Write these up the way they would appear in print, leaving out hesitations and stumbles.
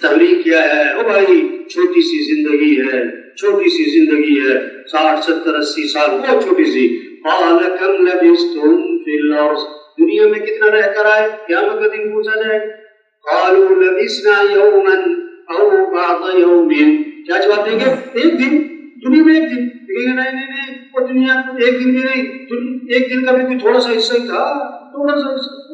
تبلیغ کیا ہے؟ او بھائی چھوٹی سی زندگی ہے، چھوٹی سی زندگی ہے، 60 70 80 سال، بہت چھوٹی سی۔ قال کم لبثتم فی الارض، دنیا میں کتنا رہ کر آئے؟ قیامت کا دن پوچھا جائے گا۔ قالوا لبثنا یوما او بعض یوم، کیا جواب دیں گے؟ ایک دن، دنیا میں ایک دن۔ کہیں گے نہیں وہ دنیا ایک دن بھی نہیں، ایک دن کا بھی کوئی تھوڑا سا حصہ ہی تھا، تھوڑا سا حصہ۔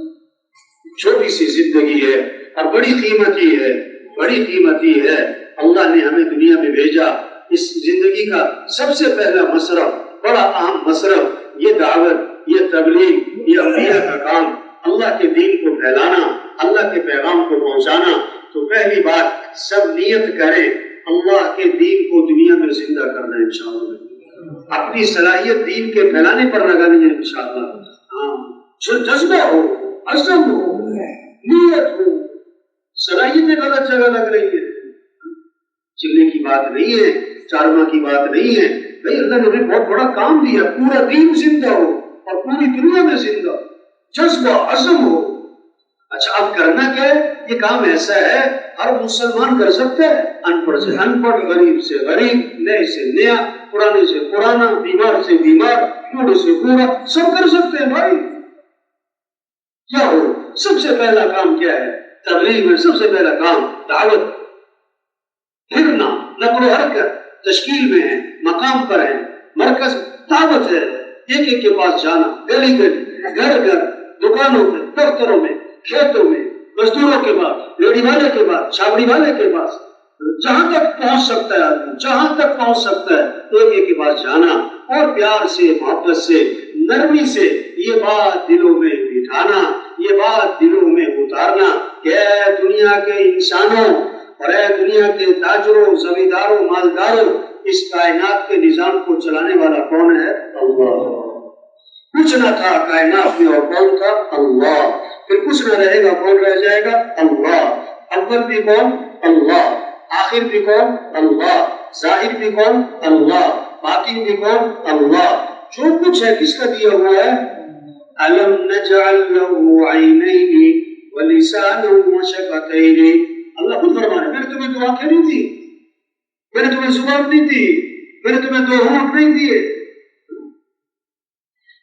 چھوٹی سی زندگی ہے اور بڑی قیمتی ہے، بڑی قیمتی ہے۔ اللہ نے ہمیں دنیا میں بھیجا، اس زندگی کا سب سے پہلا مصرف، بڑا اہم مصرف یہ دعوت، یہ تبلیغ، یہ انبیاء کا کام، اللہ کے دین کو پھیلانا، اللہ کے پیغام کو پہنچانا۔ تو پہلی بات سب نیت کریں اللہ کے دین کو دنیا میں زندہ کرنا ہے انشاءاللہ، اپنی صلاحیت دین کے پھیلانے پر لگانی ہے انشاءاللہ۔ ہاں جذبہ ہو، عزم ہو، نیت ہو۔ صلاحیتیں غلط جگہ لگ رہی ہے، چلنے کی بات نہیں ہے، چارواں کی بات نہیں ہے بھائی، اللہ نے ہمیں بہت بڑا کام دیا، پورا دین زندہ ہو اور پوری دنیا میں زندہ ہو، جذبہ عزم ہو۔ اچھا اب کرنا کیا ہے؟ یہ کام ایسا ہے ہر مسلمان کر سکتا ہے، ان پڑھ سے ان پڑھ، غریب سے غریب، نئے سے نیا، پرانے سے پرانا، بیمار سے بیمار، بوڑھے سے بوڑھا، سب کر سکتے ہیں بھائی۔ کیا ہو؟ سب سے پہلا کام کیا ہے؟ تبلیغ میں سب سے پہلا کام دعوت، پھرنا، نقل و حرکت، تشکیل میں ہے، مقام پر ہے، مرکز دعوت ہے، ایک ایک کے پاس جانا، گلی گلی، گھر گھر، دکانوں میں، دفتروں میں، کھیتوں میں، مزدوروں کے پاس، ریڑھی والے کے پاس، چھابڑی والے کے پاس، جہاں تک پہنچ سکتا ہے آدمی، جہاں تک پہنچ سکتا ہے ایک ایک کے پاس جانا، اور پیار سے، محبت سے، نرمی سے یہ بات دلوں میں بٹھانا، یہ بات دلوں میں اتارنا کہ اے دنیا کے انسانوں اور اے دنیا کے تاجروں، زمینداروں، مالداروں، اس کائنات کے نظام کو چلانے والا کون ہے؟ اللہ۔ کچھ نہ تھا کائنات میں اور کون تھا؟ اللہ۔ پھر کچھ نہ رہے گا، کون رہ جائے گا؟ اللہ۔ اول بھی کون؟ اللہ۔ آخر بھی کون؟ اللہ۔ ظاہر بھی کون؟ اللہ۔ باطن بھی کون؟ اللہ۔ جو کچھ ہے کس کا دیا ہوا ہے؟ أَلَمْ نَجْعَلْ لَهُ عَيْنَيْنِ وَلِسَانًا وَشَفَتَيْنِ، اللہ خود فرما رہے ہیں میں نے تمہیں دو آنکھیں نہیں دی، میں نے تمہیں زبان نہیں دی، میں نے تمہیں دو ہونٹ نہیں دیے۔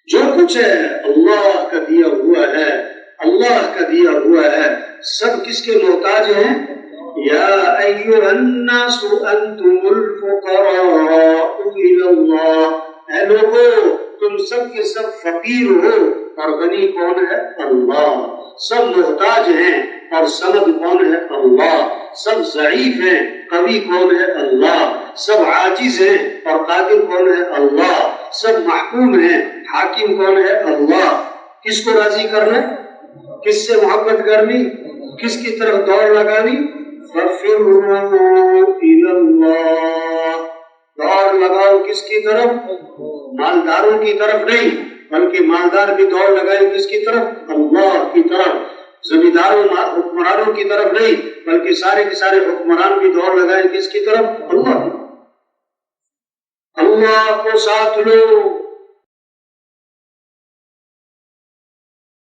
جو کچھ ہے اللہ کا دیا ہوا ہے، اللہ کا دیا ہوا ہے۔ سب کس کے محتاج ہیں؟ یا ایھا الناس انتم الفقراء الی اللہ، اے لوگو تم سب کے سب فقیر ہو اور غنی کون ہے؟ اللہ۔ سب محتاج ہیں اور سند کون ہے؟ اللہ۔ سب ضعیف ہیں، قوی کون ہے؟ اللہ۔ سب عاجز ہیں اور قادر کون ہے؟ اللہ۔ سب محکوم ہیں، حاکم کون ہے؟ اللہ۔ کس کو راضی کرنا؟ کس سے محبت کرنی؟ کس کی طرف دوڑ لگانی؟ فَفِرُّوا إِلَى اللَّهِ، دوڑ لگاؤ کس کی طرف؟ مالداروں کی طرف نہیں، بلکہ مالدار بھی دوڑ لگائے کس کی طرف؟ اللہ کی طرف۔ زمینداروں حکمرانوں کی طرف نہیں، بلکہ سارے کے سارے حکمران بھی دوڑ لگائے کس کی طرف؟ اللہ۔ اللہ کو ساتھ لو،